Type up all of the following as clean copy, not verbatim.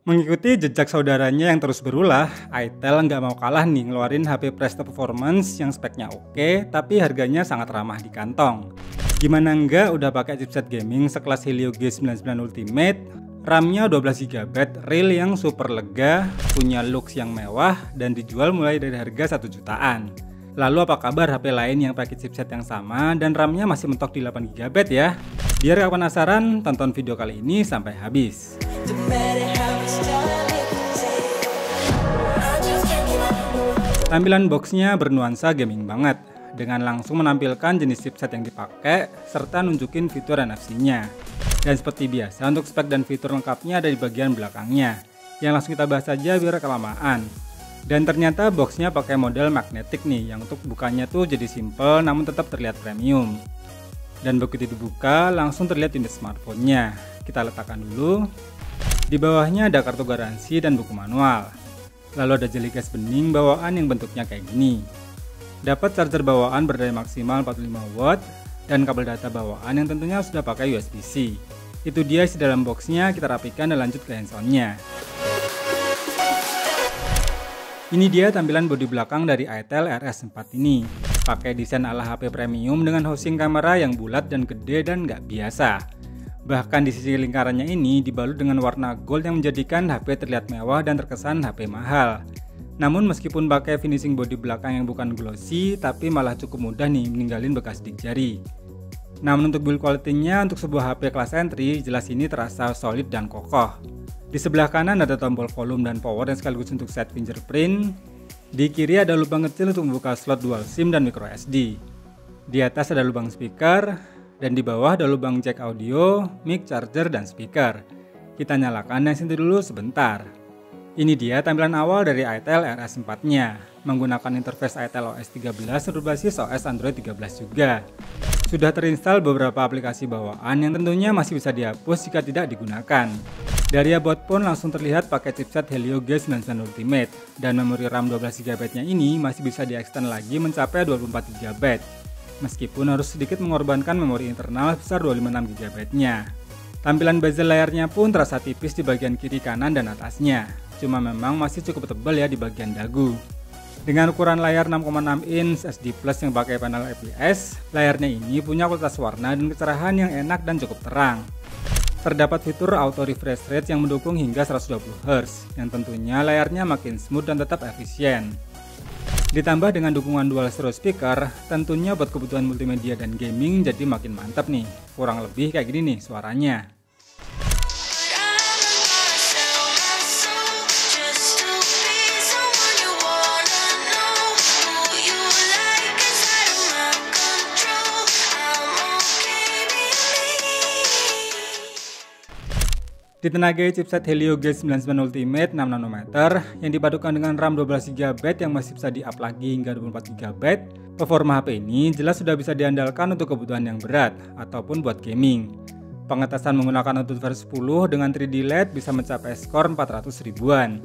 Mengikuti jejak saudaranya yang terus berulah, Itel nggak mau kalah nih ngeluarin HP Presto Performance yang speknya oke, tapi harganya sangat ramah di kantong. Gimana nggak udah pakai chipset gaming sekelas Helio G99 Ultimate, RAM-nya 12GB, real yang super lega, punya looks yang mewah, dan dijual mulai dari harga 1 jutaan. Lalu apa kabar HP lain yang pakai chipset yang sama dan RAM-nya masih mentok di 8GB ya? Biar gak penasaran, tonton video kali ini sampai habis. Tampilan boxnya bernuansa gaming banget, dengan langsung menampilkan jenis chipset yang dipakai, serta nunjukin fitur NFC-nya. Dan seperti biasa, untuk spek dan fitur lengkapnya ada di bagian belakangnya. Yang langsung kita bahas aja biar kelamaan. Dan ternyata boxnya pakai model magnetik nih, yang untuk bukanya tuh jadi simple namun tetap terlihat premium. Dan begitu dibuka, langsung terlihat unit smartphone-nya. Kita letakkan dulu. Di bawahnya ada kartu garansi dan buku manual. Lalu ada jeli gas bening bawaan yang bentuknya kayak gini. Dapat charger bawaan berdaya maksimal 45 watt dan kabel data bawaan yang tentunya sudah pakai USB-C. Itu dia isi dalam boxnya, kita rapikan dan lanjut ke hands-on-nya. Ini dia tampilan bodi belakang dari Itel RS4 ini. Pakai desain ala HP premium dengan housing kamera yang bulat dan gede dan nggak biasa. Bahkan di sisi lingkarannya ini dibalut dengan warna gold yang menjadikan HP terlihat mewah dan terkesan HP mahal. Namun meskipun pakai finishing bodi belakang yang bukan glossy, tapi malah cukup mudah nih meninggalin bekas sidik jari. Namun untuk build quality-nya untuk sebuah HP kelas entry, jelas ini terasa solid dan kokoh. Di sebelah kanan ada tombol volume dan power yang sekaligus untuk set fingerprint. Di kiri ada lubang kecil untuk membuka slot dual SIM dan micro SD. Di atas ada lubang speaker. Dan di bawah ada lubang jack audio, mic, charger, dan speaker. Kita nyalakan dan sentuh dulu sebentar. Ini dia tampilan awal dari Itel RS4-nya. Menggunakan interface Itel OS 13 berbasis OS Android 13 juga. Sudah terinstall beberapa aplikasi bawaan yang tentunya masih bisa dihapus jika tidak digunakan. Dari about pun langsung terlihat pakai chipset Helio G99 Ultimate. Dan memori RAM 12GB-nya ini masih bisa di-extend lagi mencapai 24GB. Meskipun harus sedikit mengorbankan memori internal besar 256GB-nya. Tampilan bezel layarnya pun terasa tipis di bagian kiri, kanan, dan atasnya. Cuma memang masih cukup tebal ya di bagian dagu. Dengan ukuran layar 6,6 inch SD Plus yang pakai panel IPS, layarnya ini punya kualitas warna dan kecerahan yang enak dan cukup terang. Terdapat fitur auto refresh rate yang mendukung hingga 120Hz, yang tentunya layarnya makin smooth dan tetap efisien. Ditambah dengan dukungan dual stereo speaker, tentunya buat kebutuhan multimedia dan gaming jadi makin mantap nih. Kurang lebih kayak gini nih suaranya. Ditenagai chipset Helio G99 Ultimate 6nm yang dipadukan dengan RAM 12GB yang masih bisa di-up lagi hingga 24GB, performa HP ini jelas sudah bisa diandalkan untuk kebutuhan yang berat ataupun buat gaming. Pengetasan menggunakan AnTuTu 10 dengan 3D LED bisa mencapai skor 400 ribuan.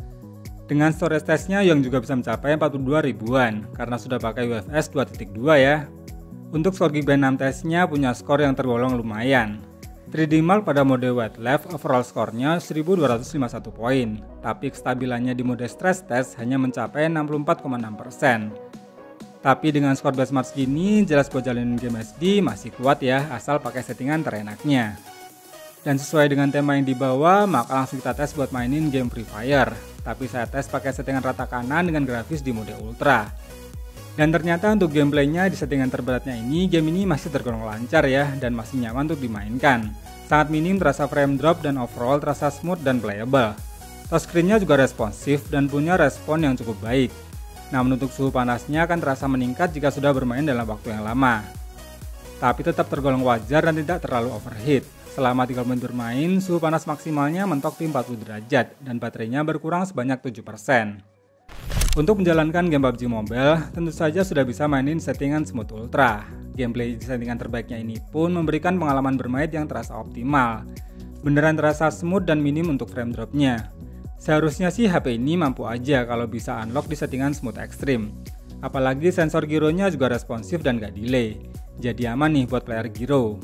Dengan storage testnya yang juga bisa mencapai 42 ribuan karena sudah pakai UFS 2.2 ya. Untuk skor Geekbench 6 testnya punya skor yang tergolong lumayan. 3D Mark pada mode wet left overall skornya 1251 poin, tapi kestabilannya di mode stress test hanya mencapai 64,6%. Tapi dengan skor benchmark segini, jelas buat jalanin game SD masih kuat ya, asal pakai settingan terenaknya. Dan sesuai dengan tema yang dibawa, maka langsung kita tes buat mainin game Free Fire. Tapi saya tes pakai settingan rata kanan dengan grafis di mode ultra. Dan ternyata untuk gameplaynya di settingan terberatnya ini, game ini masih tergolong lancar ya, dan masih nyaman untuk dimainkan. Sangat minim terasa frame drop dan overall terasa smooth dan playable. Touchscreen-nya juga responsif dan punya respon yang cukup baik. Namun untuk suhu panasnya akan terasa meningkat jika sudah bermain dalam waktu yang lama. Tapi tetap tergolong wajar dan tidak terlalu overheat. Selama 30 menit bermain, suhu panas maksimalnya mentok di 40 derajat dan baterainya berkurang sebanyak 7%. Untuk menjalankan game PUBG Mobile, tentu saja sudah bisa mainin settingan Smooth Ultra. Gameplay di settingan terbaiknya ini pun memberikan pengalaman bermain yang terasa optimal. Beneran terasa smooth dan minim untuk frame dropnya. Seharusnya sih HP ini mampu aja kalau bisa unlock di settingan Smooth Extreme. Apalagi sensor gyronya juga responsif dan gak delay. Jadi aman nih buat player gyro.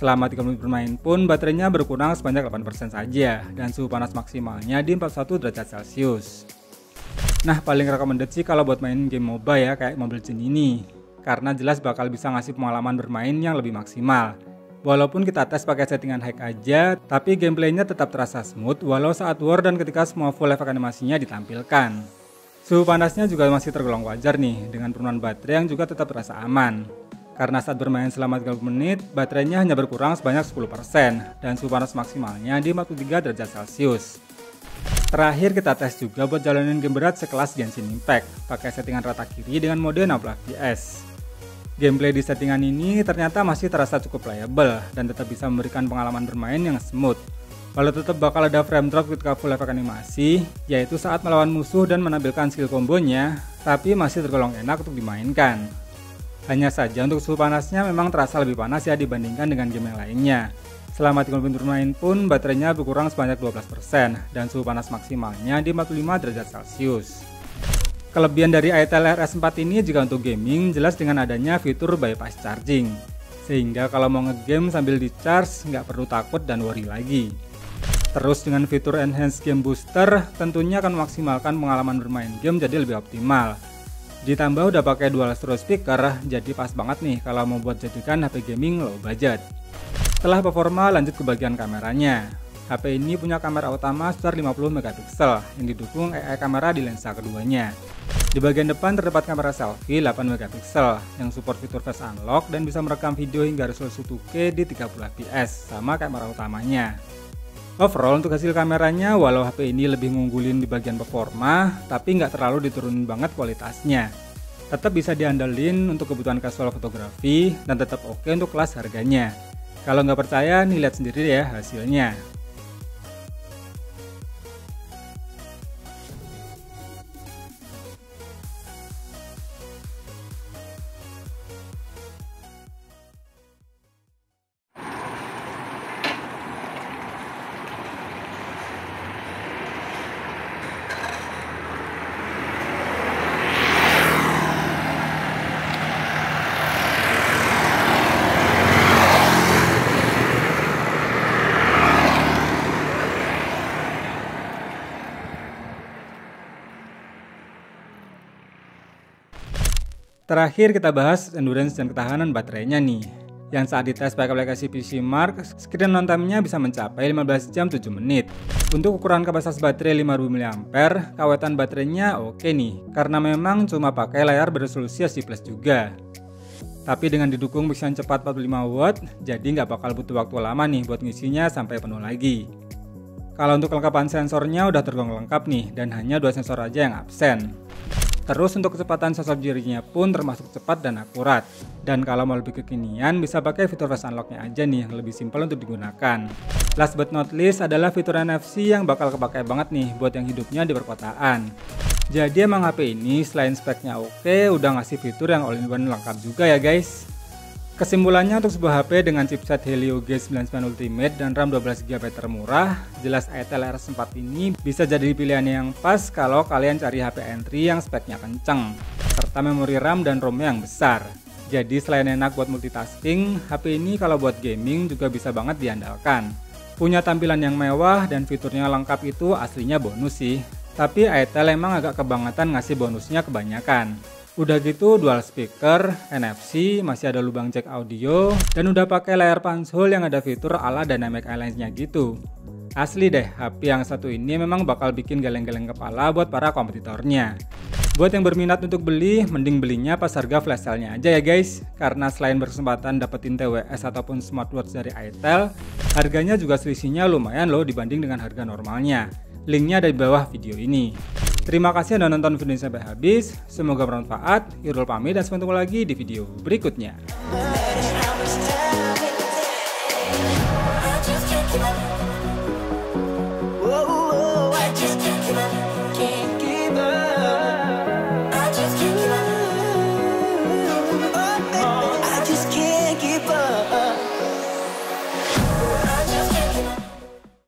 Selama 3 menit bermain pun baterainya berkurang sebanyak 8% saja dan suhu panas maksimalnya di 41 derajat Celcius. Nah, paling recommended sih kalau buat main game MOBA ya kayak Mobile Legends ini, karena jelas bakal bisa ngasih pengalaman bermain yang lebih maksimal. Walaupun kita tes pakai settingan high aja, tapi gameplaynya tetap terasa smooth walau saat war dan ketika semua full efek animasinya ditampilkan. Suhu panasnya juga masih tergolong wajar nih, dengan penurunan baterai yang juga tetap terasa aman. Karena saat bermain selama 30 menit, baterainya hanya berkurang sebanyak 10% dan suhu panas maksimalnya di 43 derajat Celcius. Terakhir kita tes juga buat jalanin game berat sekelas Genshin Impact, pakai settingan rata kiri dengan mode 60 fps. Gameplay di settingan ini ternyata masih terasa cukup playable dan tetap bisa memberikan pengalaman bermain yang smooth. Walau tetap bakal ada frame drop ketika full efek animasi, yaitu saat melawan musuh dan menampilkan skill kombonya, tapi masih tergolong enak untuk dimainkan. Hanya saja untuk suhu panasnya memang terasa lebih panas ya dibandingkan dengan game yang lainnya. Selama 30 menit bermain pun baterainya berkurang sebanyak 12% dan suhu panas maksimalnya di 45 derajat Celcius. Kelebihan dari ITEL RS4 ini juga untuk gaming jelas dengan adanya fitur bypass charging, sehingga kalau mau ngegame sambil di charge nggak perlu takut dan worry lagi. Terus dengan fitur Enhanced Game Booster tentunya akan memaksimalkan pengalaman bermain game jadi lebih optimal. Ditambah udah pakai dual stereo speaker, jadi pas banget nih kalau mau buat jadikan HP gaming low budget. Setelah performa lanjut ke bagian kameranya. HP ini punya kamera utama sebesar 50 megapiksel yang didukung AI kamera di lensa keduanya. Di bagian depan terdapat kamera selfie 8 megapiksel yang support fitur face unlock dan bisa merekam video hingga resolusi 2K di 30 fps sama kamera utamanya. Overall untuk hasil kameranya walau HP ini lebih ngunggulin di bagian performa, tapi nggak terlalu diturunin banget kualitasnya. Tetap bisa diandelin untuk kebutuhan casual fotografi dan tetap oke untuk kelas harganya. Kalau nggak percaya nih lihat sendiri ya hasilnya. Terakhir kita bahas endurance dan ketahanan baterainya nih. Yang saat dites pakai aplikasi PC Mark, screen on time-nya bisa mencapai 15 jam 7 menit. Untuk ukuran kapasitas baterai 5000 mAh, kawetan baterainya oke nih, karena memang cuma pakai layar beresolusi HD+ juga. Tapi dengan didukung bisian cepat 45 watt, jadi nggak bakal butuh waktu lama nih buat ngisinya sampai penuh lagi. Kalau untuk kelengkapan sensornya udah tergolong lengkap nih, dan hanya 2 sensor aja yang absen. Terus untuk kecepatan sensor jarinya pun termasuk cepat dan akurat. Dan kalau mau lebih kekinian bisa pakai fitur face unlock-nya aja nih yang lebih simpel untuk digunakan. Last but not least adalah fitur NFC yang bakal kepakai banget nih buat yang hidupnya di perkotaan. Jadi emang HP ini selain speknya oke, udah ngasih fitur yang all-in-one lengkap juga ya guys. Kesimpulannya untuk sebuah HP dengan chipset Helio G99 Ultimate dan RAM 12GB termurah, jelas ITEL RS4 ini bisa jadi pilihan yang pas kalau kalian cari HP entry yang speknya kenceng, serta memori RAM dan ROM yang besar. Jadi selain enak buat multitasking, HP ini kalau buat gaming juga bisa banget diandalkan. Punya tampilan yang mewah dan fiturnya lengkap itu aslinya bonus sih, tapi ITEL emang agak kebangetan ngasih bonusnya kebanyakan. Udah gitu dual speaker, NFC, masih ada lubang jack audio, dan udah pakai layar punch hole yang ada fitur ala dynamic island-nya gitu. Asli deh, HP yang satu ini memang bakal bikin geleng-geleng kepala buat para kompetitornya. Buat yang berminat untuk beli, mending belinya pas harga flash sale-nya aja ya guys. Karena selain berkesempatan dapetin TWS ataupun smartwatch dari ITEL, harganya juga selisihnya lumayan loh dibanding dengan harga normalnya. Linknya ada di bawah video ini. Terima kasih Anda nonton video ini sampai habis, semoga bermanfaat. Irul pamit dan sampai ketemu lagi di video berikutnya.